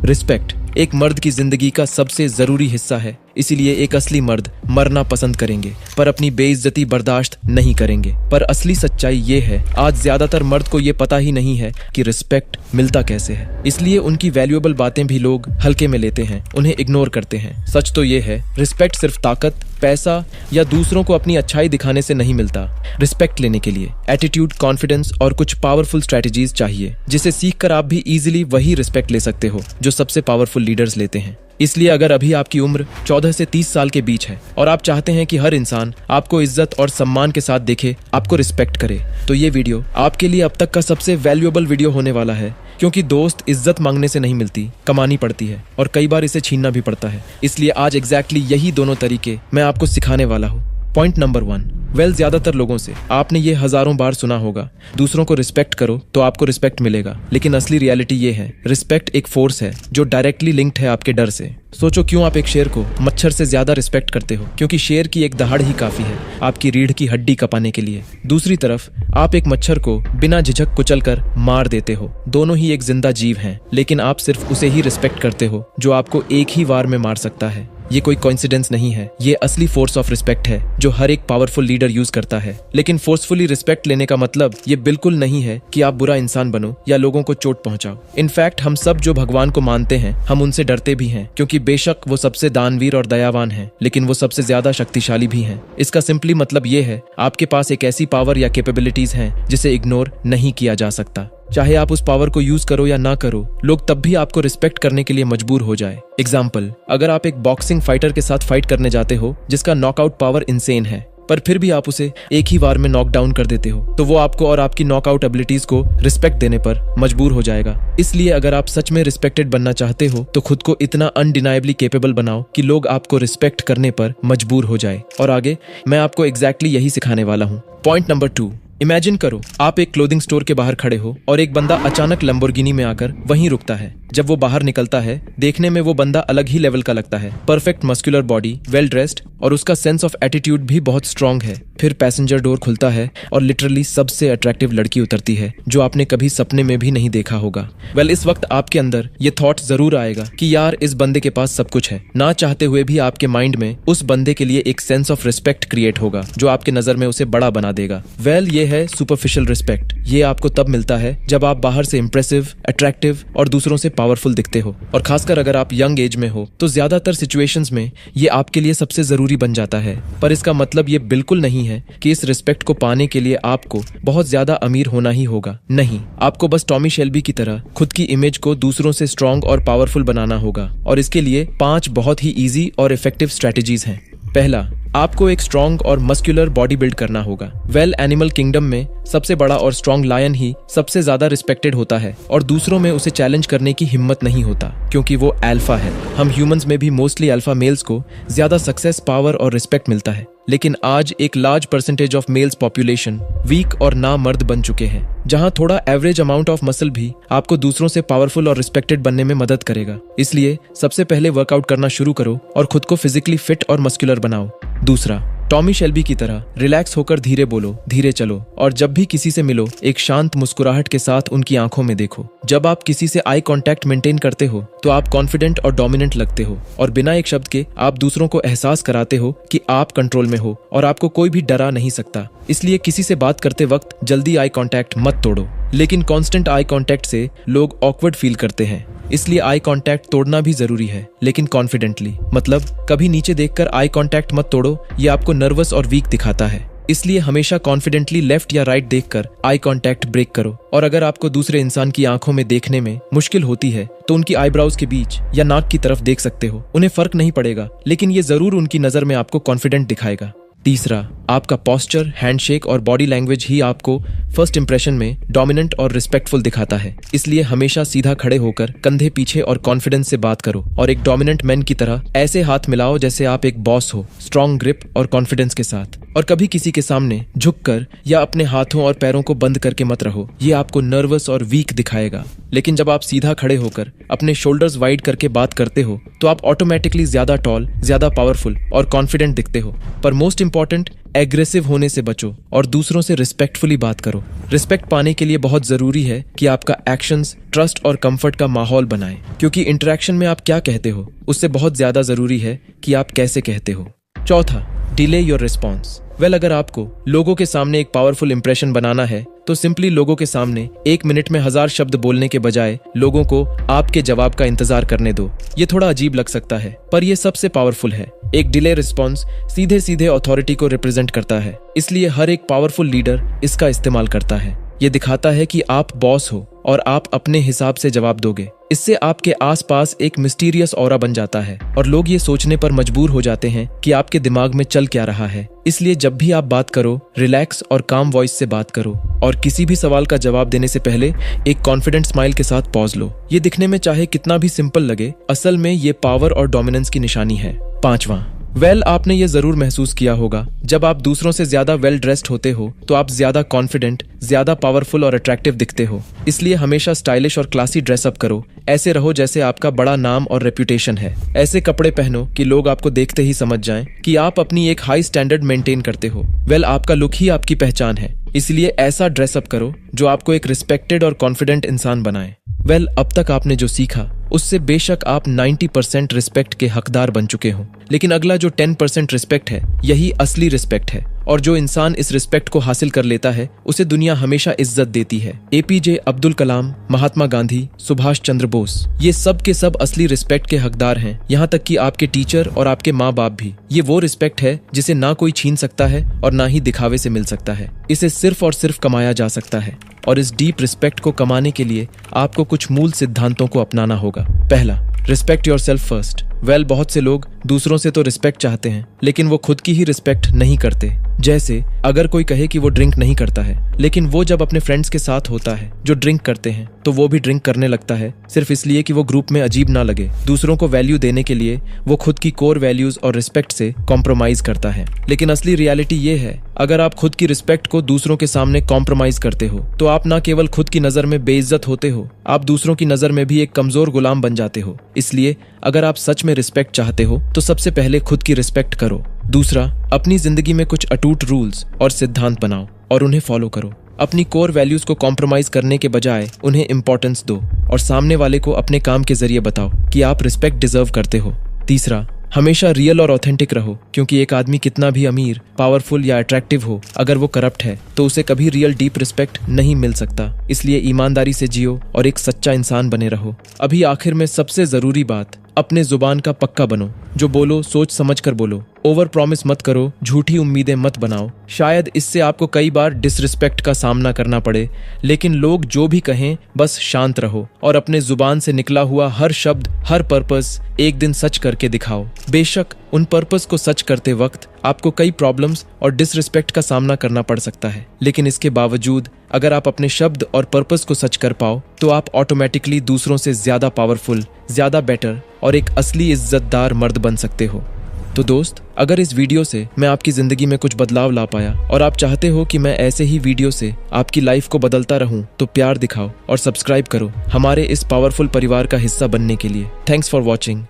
Respect एक मर्द की जिंदगी का सबसे जरूरी हिस्सा है, इसीलिए एक असली मर्द मरना पसंद करेंगे पर अपनी बेइज्जती बर्दाश्त नहीं करेंगे। पर असली सच्चाई ये है, आज ज्यादातर मर्द को ये पता ही नहीं है कि रिस्पेक्ट मिलता कैसे है, इसलिए उनकी वैल्यूएबल बातें भी लोग हल्के में लेते हैं, उन्हें इग्नोर करते हैं। सच तो ये है, रिस्पेक्ट सिर्फ ताकत, पैसा या दूसरों को अपनी अच्छाई दिखाने से नहीं मिलता। रिस्पेक्ट लेने के लिए एटीट्यूड, कॉन्फिडेंस और कुछ पावरफुल स्ट्रेटजीज चाहिए, जिसे सीखकर आप भी इजीली वही रिस्पेक्ट ले सकते हो जो सबसे पावरफुल लीडर्स लेते हैं। इसलिए अगर अभी आपकी उम्र 14 से 30 साल के बीच है और आप चाहते हैं कि हर इंसान आपको इज्जत और सम्मान के साथ देखे, आपको रिस्पेक्ट करे, तो ये वीडियो आपके लिए अब तक का सबसे वैल्यूएबल वीडियो होने वाला है। क्योंकि दोस्त इज्जत मांगने से नहीं मिलती, कमानी पड़ती है और कई बार इसे छीनना भी पड़ता है। इसलिए आज एग्जैक्टली यही दोनों तरीके मैं आपको सिखाने वाला हूँ। पॉइंट नंबर 1, ज्यादातर लोगों से आपने ये हजारों बार सुना होगा, दूसरों को रिस्पेक्ट करो तो आपको रिस्पेक्ट मिलेगा। लेकिन असली रियलिटी ये है, रिस्पेक्ट एक फोर्स है जो डायरेक्टली लिंक्ड है आपके डर से। सोचो, क्यों आप एक शेर को मच्छर से ज्यादा रिस्पेक्ट करते हो? क्योंकि शेर की एक दहाड़ ही काफी है आपकी रीढ़ की हड्डी कपाने के लिए। दूसरी तरफ आप एक मच्छर को बिना झिझक कुचल कर मार देते हो। दोनों ही एक जिंदा जीव हैं, लेकिन आप सिर्फ उसे ही रिस्पेक्ट करते हो जो आपको एक ही वार में मार सकता है। ये कोई कोइंसिडेंस नहीं है, ये असली फोर्स ऑफ रिस्पेक्ट है जो हर एक पावरफुल लीडर यूज करता है। लेकिन फोर्सफुली रिस्पेक्ट लेने का मतलब ये बिल्कुल नहीं है कि आप बुरा इंसान बनो या लोगों को चोट पहुंचाओ। इनफैक्ट हम सब जो भगवान को मानते हैं, हम उनसे डरते भी हैं, क्योंकि बेशक वो सबसे दानवीर और दयावान हैं, लेकिन वो सबसे ज्यादा शक्तिशाली भी हैं। इसका सिंपली मतलब ये है, आपके पास एक ऐसी पावर या कैपेबिलिटीज हैं जिसे इग्नोर नहीं किया जा सकता। चाहे आप उस पावर को यूज करो या ना करो, लोग तब भी आपको रिस्पेक्ट करने के लिए मजबूर हो जाए। एग्जाम्पल, अगर आप एक बॉक्सिंग फाइटर के साथ फाइट करने जाते हो जिसका नॉकआउट पावर इंसेन है, पर फिर भी आप उसे एक ही बार में नॉक डाउन कर देते हो, तो वो आपको और आपकी नॉकआउट एबिलिटीज को रिस्पेक्ट देने पर मजबूर हो जाएगा। इसलिए अगर आप सच में रिस्पेक्टेड बनना चाहते हो तो खुद को इतना अनडिनाइबली केपेबल बनाओ कि लोग आपको रिस्पेक्ट करने पर मजबूर हो जाए। और आगे मैं आपको एग्जैक्टली यही सिखाने वाला हूँ। पॉइंट नंबर 2, इमेजिन करो आप एक क्लोथिंग स्टोर के बाहर खड़े हो और एक बंदा अचानक लैम्बोर्गिनी में आकर वहीं रुकता है। जब वो बाहर निकलता है, देखने में वो बंदा अलग ही लेवल का लगता है। Perfect muscular body, well dressed और उसका सेंस ऑफ एटीट्यूड भी बहुत स्ट्रांग है। फिर पैसेंजर डोर खुलता है और लिटरली सबसे अट्रैक्टिव लड़की उतरती है जो आपने कभी सपने में भी नहीं देखा होगा। इस वक्त आपके अंदर ये थॉट जरूर आएगा कि यार, इस बंदे के पास सब कुछ है। ना चाहते हुए भी आपके माइंड में उस बंदे के लिए एक सेंस ऑफ रिस्पेक्ट क्रिएट होगा जो आपके नजर में उसे बड़ा बना देगा। ये है सुपरफिशियल रिस्पेक्ट। ये आपको तब मिलता है जब आप बाहर से इंप्रेसिव, अट्रैक्टिव और दूसरों से पावरफुल दिखते हो। और खासकर अगर आप यंग एज में हो तो ज्यादातर सिचुएशंस में ये आपके लिए सबसे जरूरी बन जाता है। पर इसका मतलब ये बिल्कुल नहीं है कि इस रिस्पेक्ट को पाने के लिए आपको बहुत ज्यादा अमीर होना ही होगा। नहीं, आपको बस टॉमी शेल्बी की तरह खुद की इमेज को दूसरों से स्ट्रांग और पावरफुल बनाना होगा। और इसके लिए 5 बहुत ही इजी और इफेक्टिव स्ट्रेटेजीज हैं। पहला, आपको एक स्ट्रॉन्ग और मस्कुलर बॉडी बिल्ड करना होगा। एनिमल किंगडम में सबसे बड़ा और स्ट्रॉन्ग लायन ही सबसे ज्यादा रिस्पेक्टेड होता है और दूसरों में उसे चैलेंज करने की हिम्मत नहीं होता, क्योंकि वो अल्फा है। हम ह्यूमंस में भी मोस्टली अल्फा मेल्स को ज्यादा सक्सेस, पावर और रिस्पेक्ट मिलता है। लेकिन आज एक large percentage of males population weak और ना मर्द बन चुके हैं, जहां थोड़ा एवरेज अमाउंट ऑफ मसल भी आपको दूसरों से पावरफुल और रिस्पेक्टेड बनने में मदद करेगा। इसलिए सबसे पहले वर्कआउट करना शुरू करो और खुद को फिजिकली फिट और मस्कुलर बनाओ। दूसरा, टॉमी शेल्बी की तरह रिलैक्स होकर धीरे बोलो, धीरे चलो और जब भी किसी से मिलो एक शांत मुस्कुराहट के साथ उनकी आंखों में देखो। जब आप किसी से आई कांटेक्ट मेंटेन करते हो तो आप कॉन्फिडेंट और डोमिनेंट लगते हो और बिना एक शब्द के आप दूसरों को एहसास कराते हो कि आप कंट्रोल में हो और आपको कोई भी डरा नहीं सकता। इसलिए किसी से बात करते वक्त जल्दी आई कांटेक्ट मत तोड़ो। लेकिन कांस्टेंट आई कांटेक्ट से लोग ऑकवर्ड फील करते हैं, इसलिए आई कांटेक्ट तोड़ना भी जरूरी है, लेकिन कॉन्फिडेंटली। मतलब कभी नीचे देखकर आई कांटेक्ट मत तोड़ो, ये आपको नर्वस और वीक दिखाता है। इसलिए हमेशा कॉन्फिडेंटली लेफ्ट या राइट देखकर आई कांटेक्ट ब्रेक करो। और अगर आपको दूसरे इंसान की आंखों में देखने में मुश्किल होती है तो उनकी आईब्राउज के बीच या नाक की तरफ देख सकते हो। उन्हें फर्क नहीं पड़ेगा, लेकिन ये जरूर उनकी नजर में आपको कॉन्फिडेंट दिखाएगा। तीसरा, आपका पोस्चर, हैंडशेक और बॉडी लैंग्वेज ही आपको फर्स्ट इंप्रेशन में डोमिनेंट और रिस्पेक्टफुल दिखाता है। इसलिए हमेशा सीधा खड़े होकर कंधे पीछे और कॉन्फिडेंस से बात करो और एक डोमिनेंट मैन की तरह ऐसे हाथ मिलाओ जैसे आप एक बॉस हो, स्ट्रॉन्ग ग्रिप और कॉन्फिडेंस के साथ। और कभी किसी के सामने झुककर या अपने हाथों और पैरों को बंद करके मत रहो, ये आपको नर्वस और वीक दिखाएगा। लेकिन जब आप सीधा खड़े होकर अपने शोल्डर्स वाइड करके बात करते हो तो आप ऑटोमेटिकली ज्यादा टॉल, ज्यादा पावरफुल और कॉन्फिडेंट दिखते हो। पर मोस्ट इंपॉर्टेंट, एग्रेसिव होने से बचो और दूसरों से रिस्पेक्टफुली बात करो। रिस्पेक्ट पाने के लिए बहुत जरूरी है कि आपका एक्शंस ट्रस्ट और कंफर्ट का माहौल बनाए, क्योंकि इंटरेक्शन में आप क्या कहते हो उससे बहुत ज्यादा जरूरी है कि आप कैसे कहते हो। चौथा, डिले योर रिस्पॉन्स। अगर आपको लोगों के सामने एक पावरफुल इंप्रेशन बनाना है तो सिंपली लोगों के सामने 1 मिनट में 1000 शब्द बोलने के बजाय लोगों को आपके जवाब का इंतजार करने दो। ये थोड़ा अजीब लग सकता है पर यह सबसे पावरफुल है। एक डिले रिस्पॉन्स सीधे सीधे अथॉरिटी को रिप्रेजेंट करता है, इसलिए हर एक पावरफुल लीडर इसका इस्तेमाल करता है। ये दिखाता है कि आप बॉस हो और आप अपने हिसाब से जवाब दोगे। इससे आपके आसपास एक मिस्टीरियस ऑरा बन जाता है और लोग ये सोचने पर मजबूर हो जाते हैं कि आपके दिमाग में चल क्या रहा है। इसलिए जब भी आप बात करो, रिलैक्स और काम वॉइस से बात करो और किसी भी सवाल का जवाब देने से पहले एक कॉन्फिडेंट स्माइल के साथ पॉज लो। ये दिखने में चाहे कितना भी सिंपल लगे, असल में ये पावर और डोमिनेंस की निशानी है। पांचवा, आपने ये जरूर महसूस किया होगा, जब आप दूसरों से ज्यादा वेल ड्रेस्ड होते हो तो आप ज्यादा कॉन्फिडेंट, ज्यादा पावरफुल और अट्रैक्टिव दिखते हो। इसलिए हमेशा स्टाइलिश और क्लासी ड्रेसअप करो। ऐसे रहो जैसे आपका बड़ा नाम और रेप्यूटेशन है। ऐसे कपड़े पहनो कि लोग आपको देखते ही समझ जाएं कि आप अपनी एक हाई स्टैंडर्ड मेंटेन करते हो। आपका लुक ही आपकी पहचान है, इसलिए ऐसा ड्रेसअप करो जो आपको एक रिस्पेक्टेड और कॉन्फिडेंट इंसान बनाए। अब तक आपने जो सीखा उससे बेशक आप 90% रिस्पेक्ट के हकदार बन चुके हो, लेकिन अगला जो 10% रिस्पेक्ट है यही असली रिस्पेक्ट है। और जो इंसान इस रिस्पेक्ट को हासिल कर लेता है उसे दुनिया हमेशा इज्जत देती है। APJ अब्दुल कलाम, महात्मा गांधी, सुभाष चंद्र बोस, ये सब के सब असली रिस्पेक्ट के हकदार हैं। यहाँ तक कि आपके टीचर और आपके माँ बाप भी। ये वो रिस्पेक्ट है जिसे ना कोई छीन सकता है और ना ही दिखावे से मिल सकता है। इसे सिर्फ और सिर्फ कमाया जा सकता है और इस डीप रिस्पेक्ट को कमाने के लिए आपको कुछ मूल सिद्धांतों को अपनाना होगा। पहला, रिस्पेक्ट योरसेल्फ फर्स्ट। बहुत से लोग दूसरों से तो रिस्पेक्ट चाहते हैं लेकिन वो खुद की ही रिस्पेक्ट नहीं करते। जैसे अगर कोई कहे कि वो ड्रिंक नहीं करता है, लेकिन वो जब अपने फ्रेंड्स के साथ होता है जो ड्रिंक करते हैं तो वो भी ड्रिंक करने लगता है, सिर्फ इसलिए कि वो ग्रुप में अजीब ना लगे। दूसरों को वैल्यू देने के लिए वो खुद की कोर वैल्यूज और रिस्पेक्ट से कॉम्प्रोमाइज करता है। लेकिन असली रियलिटी ये है, अगर आप खुद की रिस्पेक्ट को दूसरों के सामने कॉम्प्रोमाइज करते हो तो आप ना केवल खुद की नजर में बेइज्जत होते हो, आप दूसरों की नजर में भी एक कमजोर गुलाम बन जाते हो। इसलिए अगर आप सच में रिस्पेक्ट चाहते हो तो सबसे पहले खुद की रिस्पेक्ट करो। दूसरा, अपनी जिंदगी में कुछ अटूट रूल्स और सिद्धांत बनाओ और उन्हें फॉलो करो। अपनी कोर वैल्यूज को कॉम्प्रोमाइज करने के बजाय उन्हें इंपॉर्टेंस दो और सामने वाले को अपने काम के जरिए बताओ कि आप रिस्पेक्ट डिजर्व करते हो। तीसरा, हमेशा रियल और ऑथेंटिक रहो, क्योंकि एक आदमी कितना भी अमीर, पावरफुल या अट्रैक्टिव हो, अगर वो करप्ट है तो उसे कभी रियल डीप रिस्पेक्ट नहीं मिल सकता। इसलिए ईमानदारी से जियो और एक सच्चा इंसान बने रहो। अभी आखिर में सबसे जरूरी बात, अपने जुबान का पक्का बनो। जो बोलो सोच समझ कर बोलो। ओवर प्रॉमिस मत करो, झूठी उम्मीदें मत बनाओ। शायद इससे आपको कई बार डिसरिस्पेक्ट का सामना करना पड़े, लेकिन लोग जो भी कहें बस शांत रहो और अपने जुबान से निकला हुआ हर शब्द, हर पर्पस एक दिन सच करके दिखाओ। बेशक उन पर्पस को सच करते वक्त आपको कई प्रॉब्लम्स और डिसरिस्पेक्ट का सामना करना पड़ सकता है, लेकिन इसके बावजूद अगर आप अपने शब्द और पर्पस को सच कर पाओ तो आप ऑटोमेटिकली दूसरों से ज्यादा पावरफुल, ज्यादा बेटर और एक असली इज्जतदार मर्द बन सकते हो। तो दोस्त, अगर इस वीडियो से मैं आपकी जिंदगी में कुछ बदलाव ला पाया और आप चाहते हो कि मैं ऐसे ही वीडियो से आपकी लाइफ को बदलता रहूं, तो प्यार दिखाओ और सब्सक्राइब करो हमारे इस पावरफुल परिवार का हिस्सा बनने के लिए। Thanks for watching.